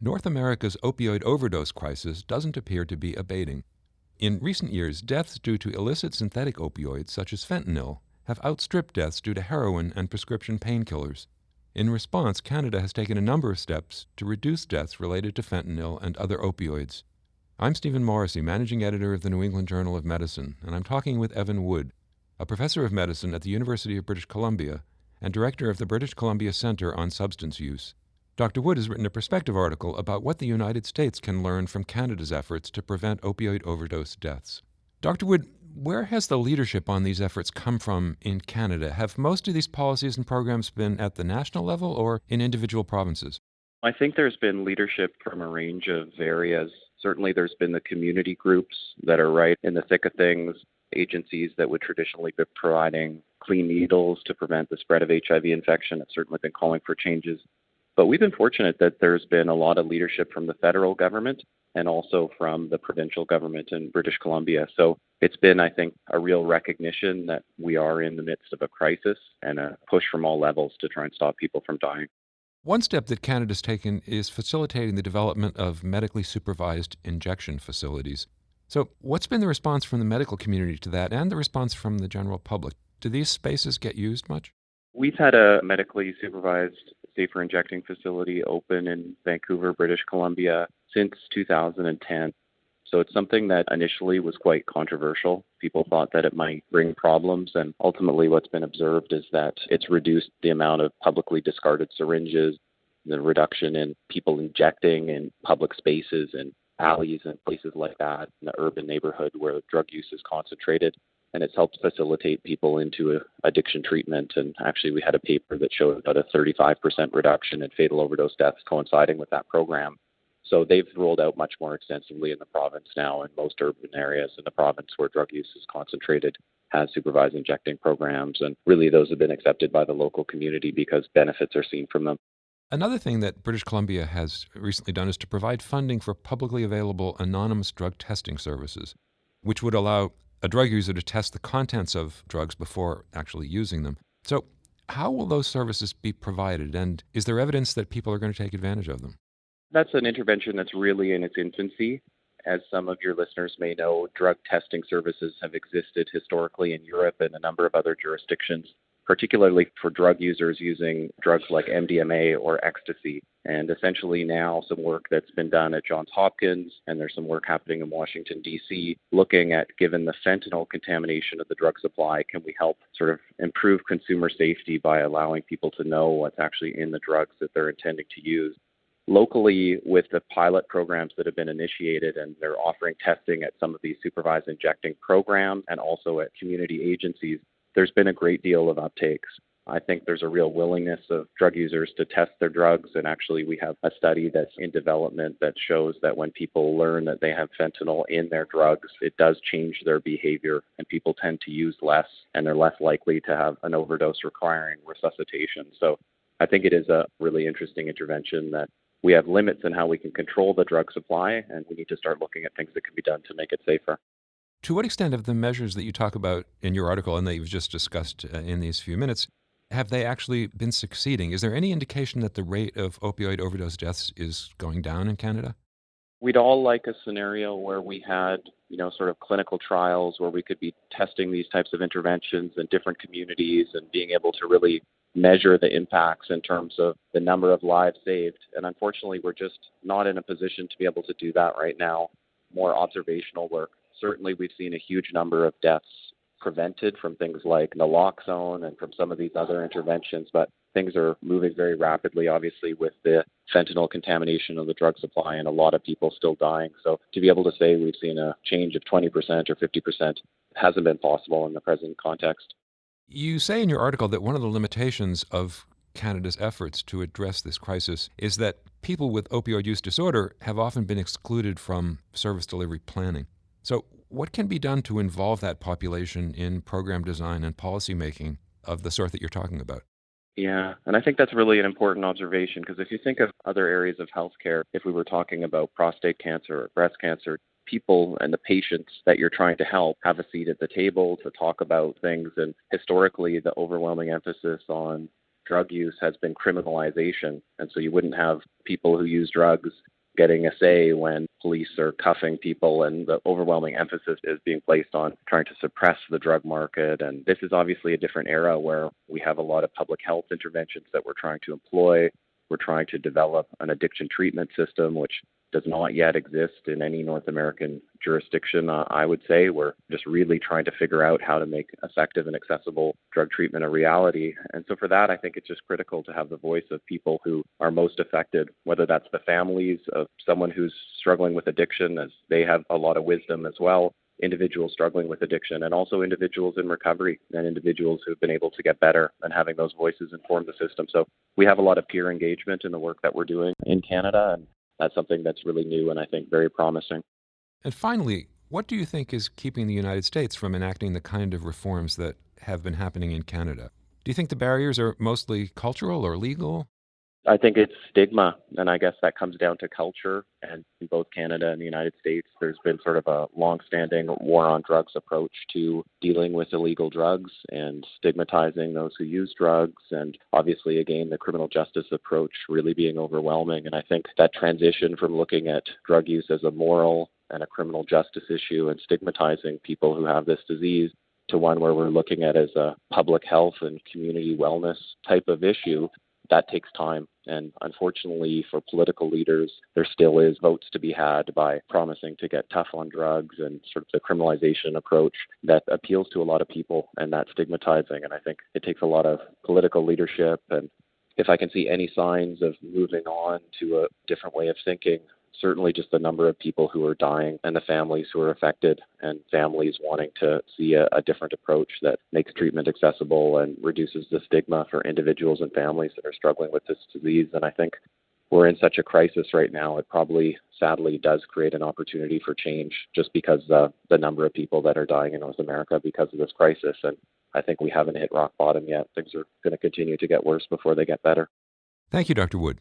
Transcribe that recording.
North America's opioid overdose crisis doesn't appear to be abating. In recent years, deaths due to illicit synthetic opioids, such as fentanyl, have outstripped deaths due to heroin and prescription painkillers. In response, Canada has taken a number of steps to reduce deaths related to fentanyl and other opioids. I'm Stephen Morrissey, managing editor of the New England Journal of Medicine, and I'm talking with Evan Wood, a professor of medicine at the University of British Columbia and director of the British Columbia Centre on Substance Use. Dr. Wood has written a perspective article about what the United States can learn from Canada's efforts to prevent opioid overdose deaths. Dr. Wood, where has the leadership on these efforts come from in Canada? Have most of these policies and programs been at the national level or in individual provinces? I think there's been leadership from a range of areas. Certainly there's been the community groups that are right in the thick of things, agencies that would traditionally be providing clean needles to prevent the spread of HIV infection have certainly been calling for changes. But we've been fortunate that there's been a lot of leadership from the federal government and also from the provincial government in British Columbia. So it's been, I think, a real recognition that we are in the midst of a crisis and a push from all levels to try and stop people from dying. One step that Canada's taken is facilitating the development of medically supervised injection facilities. So what's been the response from the medical community to that and the response from the general public? Do these spaces get used much? We've had a medically supervised safer injecting facility open in Vancouver, British Columbia since 2010. So it's something that initially was quite controversial. People thought that it might bring problems, and ultimately what's been observed is that it's reduced the amount of publicly discarded syringes, the reduction in people injecting in public spaces and alleys and places like that in the urban neighborhood where drug use is concentrated. And it's helped facilitate people into addiction treatment. And actually, we had a paper that showed about a 35% reduction in fatal overdose deaths coinciding with that program. So they've rolled out much more extensively in the province now, and most urban areas in the province where drug use is concentrated has supervised injecting programs. And really, those have been accepted by the local community because benefits are seen from them. Another thing that British Columbia has recently done is to provide funding for publicly available anonymous drug testing services, which would allow a drug user to test the contents of drugs before actually using them. So how will those services be provided, and is there evidence that people are going to take advantage of them? That's an intervention that's really in its infancy. As some of your listeners may know, drug testing services have existed historically in Europe and a number of other jurisdictions, particularly for drug users using drugs like MDMA or ecstasy. And essentially now some work that's been done at Johns Hopkins, and there's some work happening in Washington, D.C., looking at, given the fentanyl contamination of the drug supply, can we help sort of improve consumer safety by allowing people to know what's actually in the drugs that they're intending to use? Locally, with the pilot programs that have been initiated, and they're offering testing at some of these supervised injecting programs and also at community agencies, there's been a great deal of uptakes. I think there's a real willingness of drug users to test their drugs, and actually we have a study that's in development that shows that when people learn that they have fentanyl in their drugs, it does change their behavior, and people tend to use less, and they're less likely to have an overdose requiring resuscitation. So I think it is a really interesting intervention that we have limits in how we can control the drug supply, and we need to start looking at things that can be done to make it safer. To what extent have the measures that you talk about in your article and that you've just discussed in these few minutes, have they actually been succeeding? Is there any indication that the rate of opioid overdose deaths is going down in Canada? We'd all like a scenario where we had, sort of clinical trials where we could be testing these types of interventions in different communities and being able to really measure the impacts in terms of the number of lives saved. And unfortunately, we're just not in a position to be able to do that right now. More observational work. Certainly, we've seen a huge number of deaths prevented from things like naloxone and from some of these other interventions, but things are moving very rapidly, obviously, with the fentanyl contamination of the drug supply and a lot of people still dying. So to be able to say we've seen a change of 20% or 50% hasn't been possible in the present context. You say in your article that one of the limitations of Canada's efforts to address this crisis is that people with opioid use disorder have often been excluded from service delivery planning. So what can be done to involve that population in program design and policy making of the sort that you're talking about? Yeah, and I think that's really an important observation because if you think of other areas of healthcare, if we were talking about prostate cancer or breast cancer, people and the patients that you're trying to help have a seat at the table to talk about things. And historically, the overwhelming emphasis on drug use has been criminalization. And so you wouldn't have people who use drugs getting a say when police are cuffing people, and the overwhelming emphasis is being placed on trying to suppress the drug market. And this is obviously a different era where we have a lot of public health interventions that we're trying to employ. We're trying to develop an addiction treatment system, which does not yet exist in any North American jurisdiction, I would say. We're just really trying to figure out how to make effective and accessible drug treatment a reality. And so for that, I think it's just critical to have the voice of people who are most affected, whether that's the families of someone who's struggling with addiction, as they have a lot of wisdom as well, individuals struggling with addiction, and also individuals in recovery and individuals who've been able to get better, and having those voices inform the system. So we have a lot of peer engagement in the work that we're doing in Canada, and that's something that's really new and I think very promising. And finally, what do you think is keeping the United States from enacting the kind of reforms that have been happening in Canada? Do you think the barriers are mostly cultural or legal? I think it's stigma, and I guess that comes down to culture. And in both Canada and the United States, there's been sort of a long-standing war on drugs approach to dealing with illegal drugs and stigmatizing those who use drugs. And obviously, again, the criminal justice approach really being overwhelming. And I think that transition from looking at drug use as a moral and a criminal justice issue and stigmatizing people who have this disease to one where we're looking at it as a public health and community wellness type of issue, that takes time. And unfortunately for political leaders, there still is votes to be had by promising to get tough on drugs and sort of the criminalization approach that appeals to a lot of people, and that's stigmatizing. And I think it takes a lot of political leadership. And if I can see any signs of moving on to a different way of thinking, certainly just the number of people who are dying and the families who are affected, and families wanting to see a different approach that makes treatment accessible and reduces the stigma for individuals and families that are struggling with this disease. And I think we're in such a crisis right now, it probably sadly does create an opportunity for change, just because the number of people that are dying in North America because of this crisis. And I think we haven't hit rock bottom yet. Things are going to continue to get worse before they get better. Thank you, Dr. Wood.